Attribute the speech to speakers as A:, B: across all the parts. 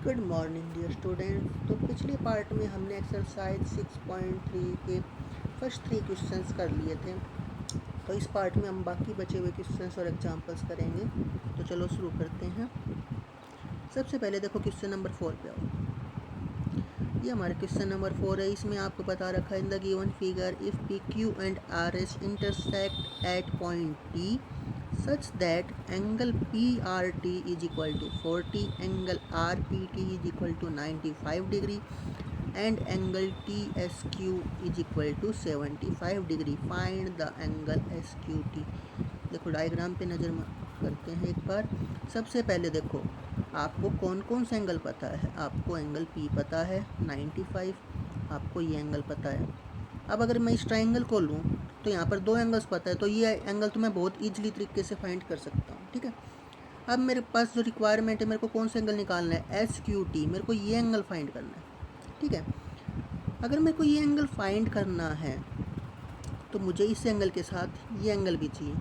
A: Good morning dear students. तो पिछले part में हमने एक्सरसाइज 6.3 के फर्स्ट 3 क्वेश्चंस कर लिए थे। तो इस पार्ट में हम बाकी बचे हुए क्वेश्चंस और एग्जांपल्स करेंगे। तो चलो शुरू करते हैं। सबसे पहले देखो क्वेश्चन नंबर 4 पे आओ। ये हमारा क्वेश्चन नंबर 4 है। इसमें आपको बता रखा है in the given figure if P Q and R S intersect at point T such that angle PRT is equal to 40, angle RPT is equal to 95 degree and angle TSQ is equal to 75 degree. Find the angle SQT. देखो diagram पे नज़र करते हैं एक बार। सबसे पहले देखो आपको कौन कौन सा एंगल पता है। आपको एंगल P पता है 95, आपको ये एंगल पता है। अब अगर मैं इस ट्राइंगल को लूँ तो यहाँ पर 2 एंगल्स पता है, तो ये एंगल तो मैं बहुत ईजिली तरीके से फाइंड कर सकता हूँ। ठीक है, अब मेरे पास जो रिक्वायरमेंट है, मेरे को कौन सा एंगल निकालना है, SQT। मेरे को ये एंगल फाइंड करना है। ठीक है, अगर मेरे को ये एंगल फाइंड करना है तो मुझे इस एंगल के साथ ये एंगल भी चाहिए,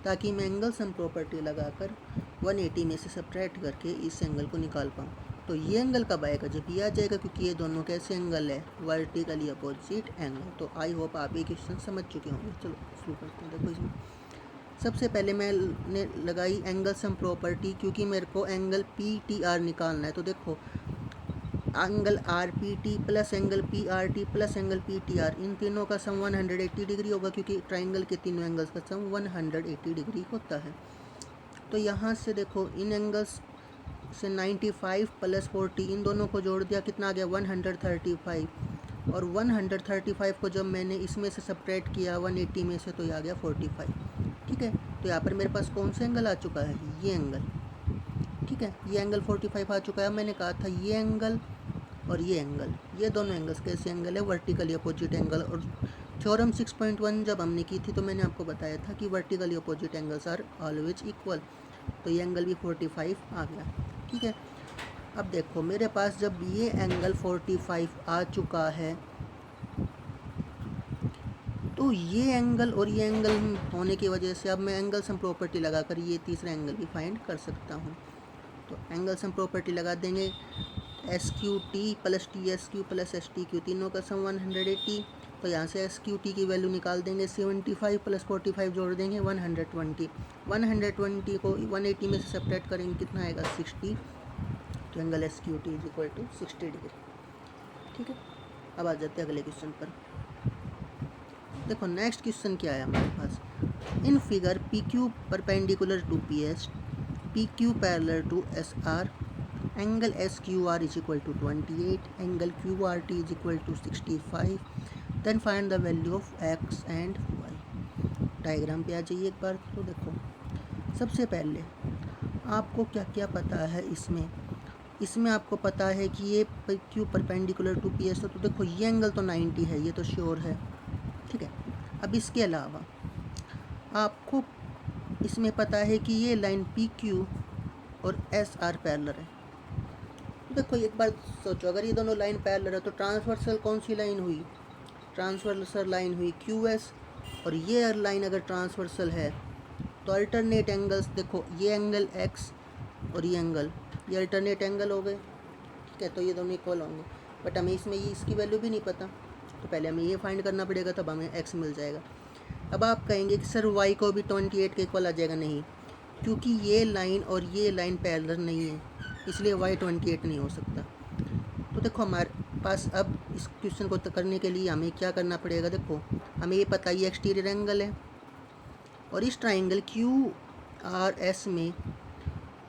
A: ताकि मैं एंगल सम प्रॉपर्टी लगाकर 180 में से सब्ट्रैक्ट करके इस एंगल को निकाल पाऊँ। तो ये एंगल कब आएगा, जब ये आ जाएगा, क्योंकि ये दोनों कैसे एंगल है, वर्टिकली अपोजिट एंगल। तो आई होप आप ये क्वेश्चन समझ चुके होंगे। चलो शुरू करते हैं। देखो इसमें सबसे पहले मैंने लगाई एंगल सम प्रॉपर्टी, क्योंकि मेरे को एंगल PTR निकालना है। तो देखो angle RPT plus angle PRT plus angle PTR, इन तीनों का सम 180 डिग्री होगा, क्योंकि ट्राइंगल के तीनों एंगल्स का सम 180 डिग्री होता है। तो यहाँ से देखो इन एंगल्स से 95 प्लस 40, इन दोनों को जोड़ दिया, कितना आ गया 135। और 135 को जब मैंने इसमें से सब्ट्रैक्ट किया 180 में से, तो ये आ गया 45। ठीक है, तो यहाँ पर मेरे पास कौन सा एंगल आ चुका है, ये एंगल। ठीक है, ये एंगल 45 आ चुका है। मैंने कहा था ये एंगल और ये एंगल, ये दोनों एंगल्स कैसे एंगल है, वर्टिकली अपोजिट एंगल। और थ्योरम 6.1 जब हमने की थी तो मैंने आपको बताया था कि vertically opposite angles are always equal. तो ये एंगल भी 45 आ गया। ठीक है, अब देखो मेरे पास जब ये एंगल 45 आ चुका है, तो ये एंगल और ये एंगल होने की वजह से अब मैं एंगल सम प्रॉपर्टी लगाकर ये तीसरा एंगल भी फाइंड कर सकता हूँ। तो एंगल सम प्रॉपर्टी लगा देंगे, SQT plus TSQ plus STQ, तीनों का सम 180। तो यहाँ से SQT की वैल्यू निकाल देंगे, 75 प्लस 45 जोड़ देंगे 120। 120 को 180 में से सब्ट्रैक्ट करेंगे, कितना आएगा 60। तो angle SQT is equal to 60 degree. ठीक है, अब आ जाते हैं अगले क्वेश्चन पर। देखो नेक्स्ट क्वेश्चन क्या है हमारे पास। In figure PQ perpendicular to PS, PQ parallel to SR, angle SQR is equal to 28, angle QRT is equal to 65। Then find the value of X and Y। Diagram पे आ जाइए एक बार। तो देखो सबसे पहले आपको क्या क्या पता है इसमें आपको पता है कि ये PQ परपेंडिकुलर टू PS, तो देखो ये एंगल तो 90 है, ये तो श्योर है। ठीक है, अब इसके अलावा आपको इसमें पता है कि ये लाइन PQ और SR पैरेलल है। तो देखो एक बार सोचो, अगर ये दोनों लाइन पैरेलल है तो ट्रांसवर्सल कौन सी लाइन हुई, ट्रांसवर्सल लाइन हुई QS। और ये लाइन अगर ट्रांसवर्सल है तो अल्टरनेट एंगल्स, देखो ये एंगल X और ये एंगल, ये अल्टरनेट एंगल हो गए। ठीक है, तो ये दोनों इक्वल होंगे, बट हमें इसमें ये इसकी वैल्यू भी नहीं पता, तो पहले हमें ये फाइंड करना पड़ेगा, तब हमें X मिल जाएगा। अब आप कहेंगे कि सर Y को भी 28 के इक्वल आ जाएगा, नहीं, क्योंकि ये लाइन और ये लाइन पैरेलल नहीं है, इसलिए Y 28 नहीं हो सकता। तो देखो हमारे पास अब इस क्वेश्चन को करने के लिए हमें क्या करना पड़ेगा। देखो हमें ये पता ही एक्सटीरियर एंगल है, और इस ट्राइंगल QRS में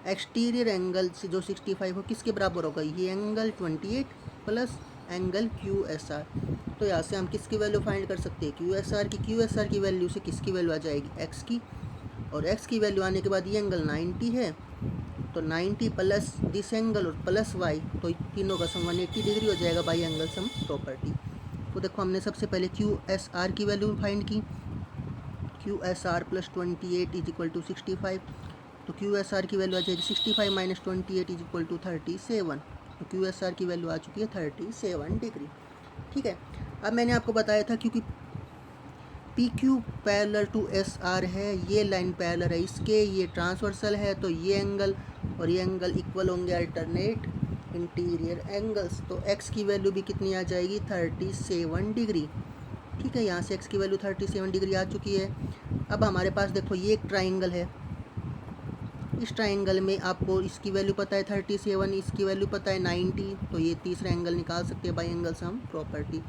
A: एक्सटीरियर एंगल से जो 65 हो किसके बराबर होगा, ये एंगल 28 प्लस एंगल QSR। तो यहाँ से हम किसकी वैल्यू फाइंड कर सकते हैं, QSR की वैल्यू से किसकी वैल्यू आ जाएगी, X की। और X की वैल्यू आने के बाद ये एंगल 90 है, तो 90 प्लस दिस एंगल और प्लस Y, तो तीनों का सम 180 डिग्री हो जाएगा बाई एंगल सम प्रॉपर्टी। तो देखो हमने सबसे पहले QSR की वैल्यू फाइंड की, QSR plus 28 is equal to 65। तो QSR की वैल्यू आ जाएगी 65 माइनस 28 इज इक्वल टू 37। तो QSR की वैल्यू आ चुकी है 37 डिग्री। ठीक है, अब मैंने आपको बताया था क्योंकि PQ पैरेलल टू SR है, ये लाइन पैरेलल है इसके, ये ट्रांसवर्सल है, तो ये एंगल और ये एंगल इक्वल होंगे अल्टरनेट इंटीरियर एंगल्स, तो एक्स की वैल्यू भी कितनी आ जाएगी 37 डिग्री। ठीक है, यहाँ से एक्स की वैल्यू 37 डिग्री आ चुकी है। अब हमारे पास देखो ये एक ट्राइंगल है, इस ट्राइंगल में आपको इसकी वैल्यू पता है 37, इसकी वैल्यू पता है 90, तो ये तीसरा एंगल निकाल सकते हैं by angle sum property.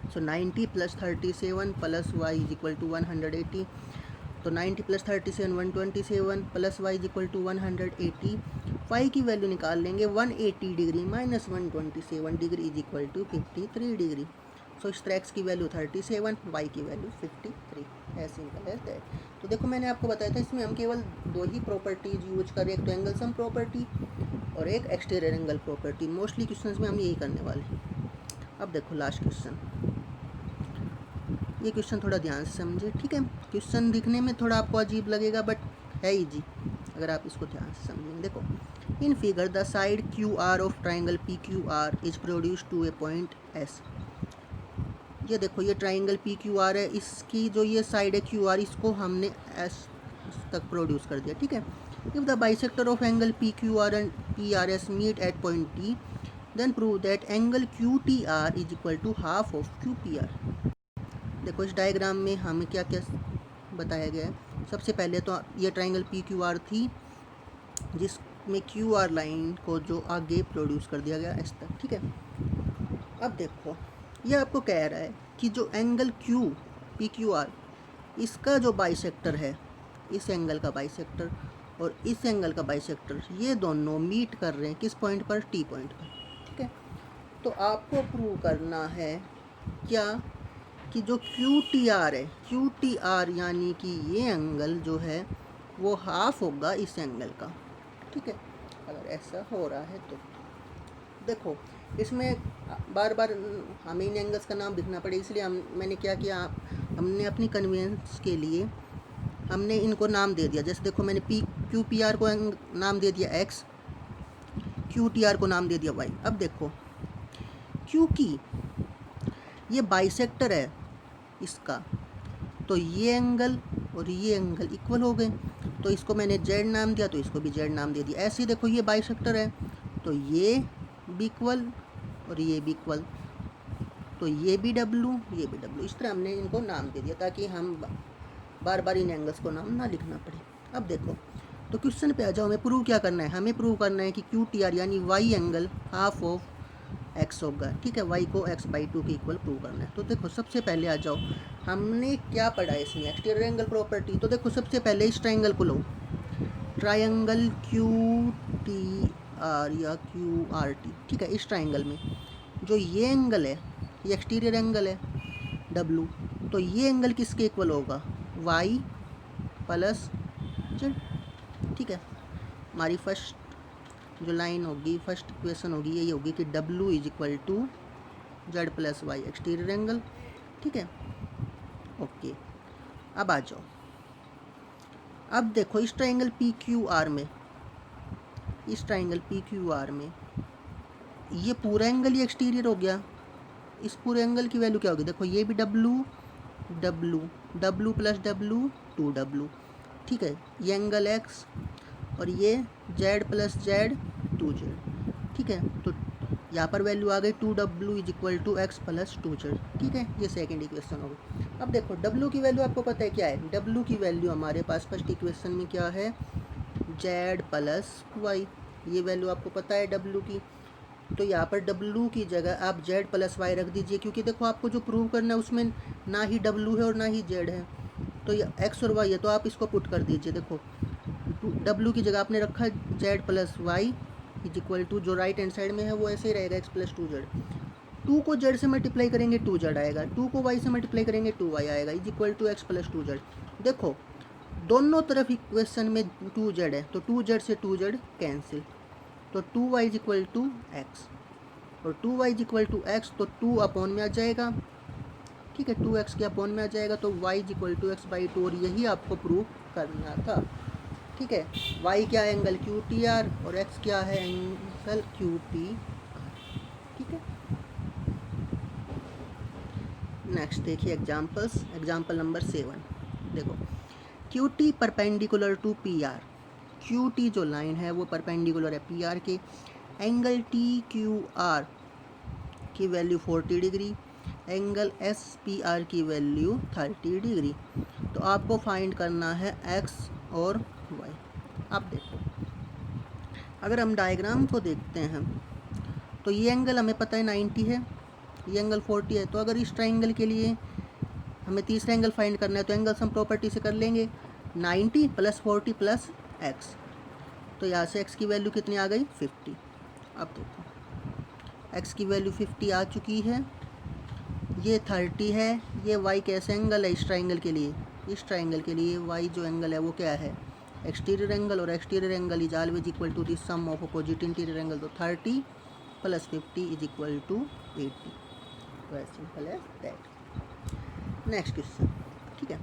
A: So 90 + 37 + y = 180, तो 90 + 37 127 + y = 180। फाई की वैल्यू निकाल लेंगे 180 degree minus 127 degree = 53 degree. So इस तरह एक्स की वैल्यू 37, वाई की value 53, as simple as that. तो देखो मैंने आपको बताया था इसमें हम केवल दो ही प्रॉपर्टीज यूज कर रहे हैं, एक तो एंगल सम प्रॉपर्टी और एक exterior angle property. Mostly questions में हम यही करने वाले हैं। अब देखो लास्ट क्वेश्चन, ये क्वेश्चन थोड़ा ध्यान से समझे। ठीक है, क्वेश्चन दिखने में थोड़ा आपको अजीब लगेगा बट है इजी अगर आप इसको ध्यान से समझेंगे। देखो, in figure the side Q R of triangle P Q R is produce to a point S. ये देखो ये ट्राइंगल पी क्यू आर है, इसकी जो ये साइड है क्यू आर, इसको हमने एस तक प्रोड्यूस कर दिया। ठीक है, if the bisector of angle P Q R and P R S meet at point T, then prove that angle Q T R is equal to half of Q P R. देखो इस diagram में हमें क्या क्या बताया गया है। सबसे पहले तो ये ट्राइंगल पी क्यू आर थी जिसमें क्यू आर लाइन को जो आगे प्रोड्यूस कर दिया गया एस तक। ठीक है, अब देखो ये आपको कह रहा है कि जो angle Q P Q are, इसका जो बाइसेक्टर है, इस एंगल का बाइसेक्टर और इस एंगल का बाइसेक्टर, ये दोनों मीट कर रहे हैं किस पॉइंट पर, टी पॉइंट पर। ठीक है, तो आपको प्रूव करना है क्या कि जो क्यू टी आर है, क्यू टी आर यानी कि ये एंगल जो है वो हाफ होगा इस एंगल का। ठीक है, अगर ऐसा हो रहा है तो देखो इसमें बार बार हमें इन एंगल्स का नाम लिखना पड़े, इसलिए मैंने क्या किया, हमने अपनी कन्वीनियंस के लिए हमने इनको नाम दे दिया। जैसे देखो मैंने क्यू पी आर को नाम दे दिया एक्स, क्यू टी आर को नाम दे दिया वाई। अब देखो क्योंकि ये बाइसेक्टर है इसका, तो ये एंगल और ये एंगल इक्वल हो गए, तो इसको मैंने जेड नाम दिया तो इसको भी जेड नाम दे दिया। ऐसे ही देखो ये बाइसेक्टर है तो ये भी इक्वल और ये भी इक्वल, तो ये भी डब्लू ये भी डब्लू, इस तरह हमने इनको नाम दे दिया ताकि हम बार बार इन एंगल्स को नाम ना लिखना पड़े। अब देखो तो क्वेश्चन पे आ जाओ, हमें प्रूव क्या करना है, हमें प्रूव करना है कि क्यू टी आर यानी Y angle half of X होगा। ठीक है, वाई को x/2 के इक्वल प्रूव करना है। तो देखो सबसे पहले आ जाओ, हमने क्या पढ़ा है इसमें, एक्सटीरियर एंगल प्रॉपर्टी। तो देखो सबसे पहले इस ट्राइंगल को लो, ट्राइंगल क्यू टी आर या क्यू आर टी। ठीक है, इस ट्राइंगल में जो ये एंगल है ये एक्सटीरियर एंगल है डब्लू, तो ये एंगल किसके इक्वल होगा, वाई प्लस जेड। ठीक है, हमारी फर्स्ट जो लाइन होगी, फर्स्ट इक्वेशन होगी यही होगी कि W is equal to Z plus Y exterior angle. ठीक है, ओके। अब आ जाओ, अब देखो इस ट्राइंगल पी क्यू आर में, इस ट्राइंगल पी क्यू आर में ये पूरा एंगल ही एक्सटीरियर हो गया, इस पूरे एंगल की वैल्यू क्या होगी, देखो ये भी W W W plus W 2W। ठीक है, ये एंगल X और ये Z प्लस Z 2Z। ठीक है, तो यहाँ पर वैल्यू आ गई 2W is equal to X plus 2Z। ठीक है, ये सेकेंड इक्वेशन हो गई। अब देखो W की वैल्यू आपको पता है क्या है, W की वैल्यू हमारे पास फर्स्ट इक्वेशन में क्या है, Z प्लस वाई, ये वैल्यू आपको पता है W की। तो यहाँ पर W की जगह आप Z प्लस वाई रख दीजिए, क्योंकि देखो आपको जो प्रूव करना है उसमें ना ही W है और ना ही Z है, तो ये X और Y है, तो आप इसको पुट कर दीजिए। देखो W की जगह आपने रखा Z plus Y is equal to, जो राइट हैंड साइड में है वो ऐसे ही रहेगा x प्लस 2Z। 2 को Z से मल्टीप्लाई करेंगे 2Z आएगा, 2 को Y से मल्टीप्लाई करेंगे 2Y आएगा, is equal to x plus 2Z। देखो दोनों तरफ इक्वेशन में 2Z है, तो 2Z से 2Z कैंसिल, तो 2y is equal to x और 2y is equal to x, तो 2 अपॉन में आ जाएगा। ठीक है, 2x के अपॉन में आ जाएगा, तो y is equal to x/2, और यही आपको प्रूव करना था। ठीक है, y क्या है, एंगल क्यू टी आर, और x क्या है, एंगल क्यू पी आर। ठीक है, नेक्स्ट देखिए एग्जाम्पल्स। एग्जाम्पल नंबर 7 देखो, Q T perpendicular to P R, Q T जो लाइन है वो परपेंडिकुलर है पी आर के, एंगल टी क्यू आर की value 40 degree, angle S P R की वैल्यू 30 डिग्री। तो आपको फाइंड करना है एक्स और वाई। अब देखो, अगर हम डायग्राम को देखते हैं तो ये एंगल हमें पता है 90 है, ये एंगल 40 है। तो अगर इस ट्राइंगल के लिए हमें तीसरा एंगल फाइंड करना है तो एंगल सम प्रॉपर्टी से कर लेंगे 90 + 40 + एक्स। तो यहाँ से एक्स की वैल्यू कितनी आ गई 50। अब देखो एक्स की वैल्यू 50 आ चुकी है, ये 30 है, ये वाई कैसे एंगल है इस ट्राइंगल के लिए, इस ट्राइंगल के लिए वाई जो एंगल है वो क्या है एक्सटीरियर एंगल, और exterior angle is always equal to the sum of opposite interior angle. तो 30 + 50 = 80। तो as simple as that. Next question, ठीक है।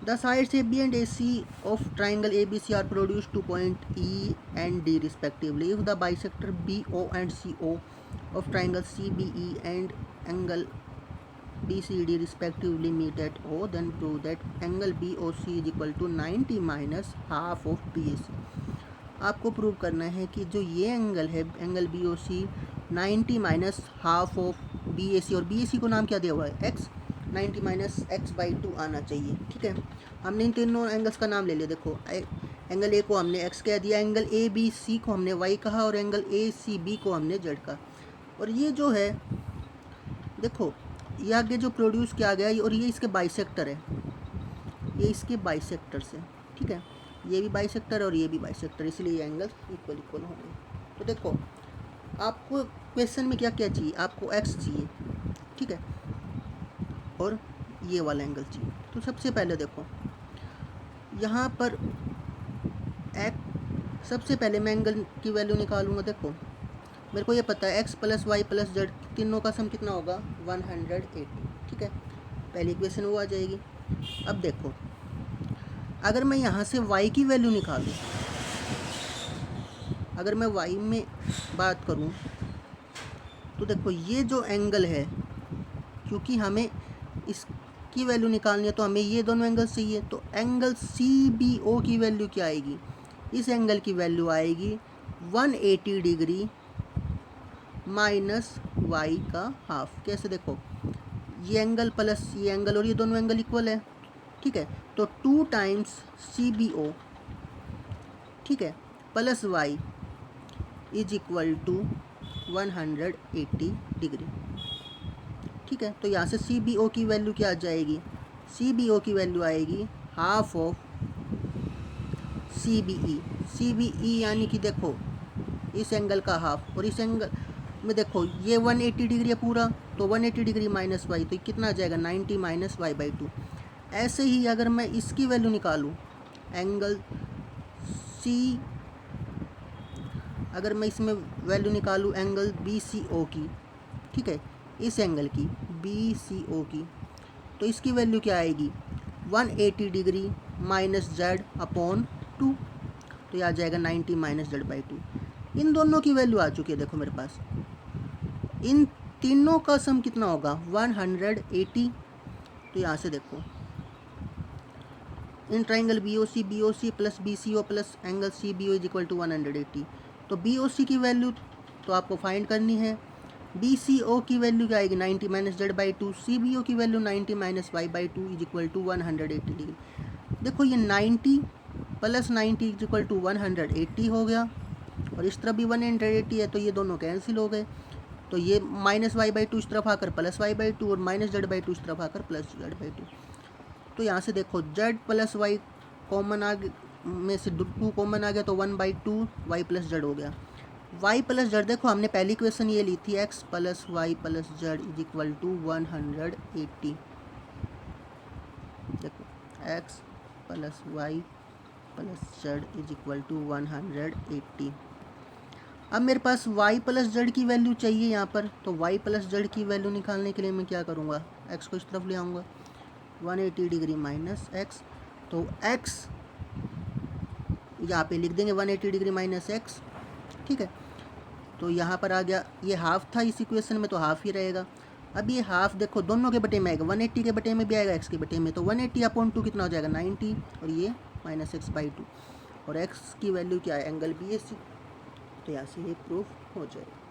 A: The sides AB and AC of triangle ABC are produced to point E and D respectively. If the bisector BO and CO of triangle CBE and angle BCD respectively meet at O, then prove that angle BOC is equal to 90 minus half of BAC. आपको prove करना है कि जो ये angle है angle BOC 90 minus half of BAC, और BAC को नाम क्या दिया हुआ है x, 90 माइनस x/2 आना चाहिए, ठीक है। हमने इन तीनों एंगल्स का नाम ले लिया। देखो एंगल ए को हमने x कह दिया, एंगल ABC को हमने y कहा, और एंगल ACB को हमने z कहा। और ये जो है देखो ये आगे जो प्रोड्यूस किया गया है और ये इसके बाइसेक्टर है, ये इसके बाइसेक्टर से, ठीक है, ये भी बाइसेक्टर और ये भी बाइसेक्टर, इसलिए ये एंगल इक्वल इक्वल होंगे। तो देखो आपको क्वेश्चन में क्या क्या चाहिए, आपको x चाहिए, ठीक है, और ये वाला एंगल चाहिए। तो सबसे पहले देखो यहाँ पर सबसे पहले मैं एंगल की वैल्यू निकालूंगा। देखो मेरे को ये पता है x + y + z तीनों का सम कितना होगा 180, ठीक है, पहली इक्वेशन वो आ जाएगी। अब देखो अगर मैं यहाँ से y की वैल्यू निकालूँ, अगर मैं y में बात करूँ तो देखो ये जो एंगल है, क्योंकि हमें इसकी वैल्यू निकालनी है तो हमें ये दोनों एंगल चाहिए। तो एंगल CBO की वैल्यू क्या आएगी, इस एंगल की वैल्यू आएगी 180 डिग्री माइनस y का हाफ। कैसे, देखो ये एंगल प्लस ये एंगल और ये दोनों एंगल इक्वल है, ठीक है, तो 2 टाइम्स CBO, ठीक है, plus y is equal to 180 degree, ठीक है। तो यहाँ से CBO की वैल्यू क्या आ जाएगी, CBO की वैल्यू आएगी हाफ ऑफ CBE यानी कि देखो इस एंगल का हाफ, और इस एंगल में देखो ये 180 डिग्री है पूरा, तो 180 डिग्री माइनस वाई, तो कितना आ जाएगा 90 माइनस y/2। ऐसे ही अगर मैं इसकी वैल्यू निकालूँ एंगल C, अगर मैं इसमें वैल्यू निकालूँ एंगल BCO की, ठीक है, इस एंगल की BCO की, तो इसकी वैल्यू क्या आएगी 180 डिग्री माइनस z/2, तो ये आ जाएगा 90 माइनस z/2। इन दोनों की वैल्यू आ चुकी है। देखो मेरे पास इन तीनों का सम कितना होगा 180। तो यहाँ से देखो in triangle BOC plus BCO plus angle CBO is equal to 180। तो BOC की वैल्यू तो आपको फाइंड करनी है, BCO की वैल्यू क्या आएगी 90 माइनस z/2, CBO की value 90 minus y/2 is equal to 180 degree. देखो ये 90 + 90 इज इक्वल टू 180 हो गया, और इस तरफ भी 180 है, तो ये दोनों कैंसिल हो गए। तो ये माइनस y/2 इस तरफ आकर प्लस y/2, और माइनस z/2 इस तरफ आकर प्लस z/2। तो यहाँ से देखो z + y कॉमन आ में से 2 कॉमन आ गया, तो 1/2 y + z हो गया। y + z देखो हमने पहली क्वेश्चन ये ली थी x + y + z is equal to 180। देखो x + y + z is equal to 180। अब मेरे पास y + z की वैल्यू चाहिए यहाँ पर, तो y + z की वैल्यू निकालने के लिए मैं क्या करूँगा, x को इस तरफ ले आऊँगा, 180 डिग्री माइनस x, तो x यहाँ पे लिख देंगे 180 डिग्री माइनस x, ठीक है। तो यहाँ पर आ गया, ये हाफ था इस इक्वेशन में तो हाफ ही रहेगा। अब ये हाफ देखो दोनों के बटे में आएगा, 180 के बटे में भी आएगा, x के बटे में, तो 180/2 कितना हो जाएगा 90, और ये माइनस x/2, और x की वैल्यू क्या है एंगल BAC, तो यहाँ से ये प्रूफ हो जाएगा।